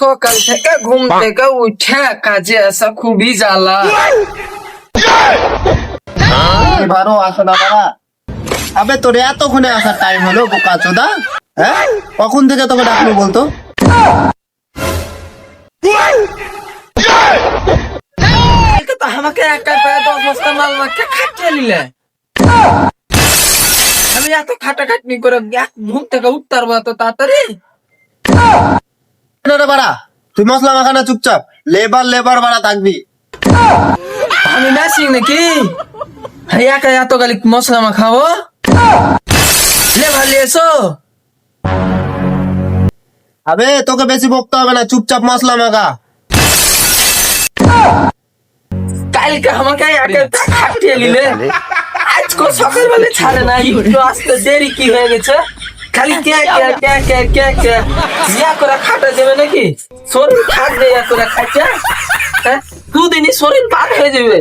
সকাল থেকে ঘুম থেকে উঠে কাজে আসা খুবই জ্বালা। এবারও আসো না বাড়া। আবে তোর এতক্ষণে আসার টাইম হলো বোকা চোদা? হ্যাঁ, কখন থেকে তোকে ডাকলো বলতো? কালকে তো আমাকে একা পেয়ে 10 বস্তা মাল মাখে খাটিয়ে নিলে। আমি এত খাটাখাটনি করে ঘুম থেকে উঠতে পারবো এত তাড়াতাড়ি? না রে বাড়া, তুই মশলা মাখানা চুপচাপ লেবার লেবার বাড়া থাকবি। আমি মেশিন নাকি একা এত গালি মশলা মাখাবো? লে ভালো এসো। আবে তোকে বেশি বকতে হবে না, চুপচাপ মশলা মাখা। কালকে আমাকে একা খাটিয়ে নিলে, আজকে সকালবেলা ছাড়ে না। একটু আসতে দেরি কি হয়ে গেছে? খালি কে কে কে কে কে কে ইয়া করে খাটা যাবে নাকি? শরীর থাকবে ইয়া করে খাইছে? হ্যাঁ, দুদিনই শরীর বাদ হয়ে যাবে।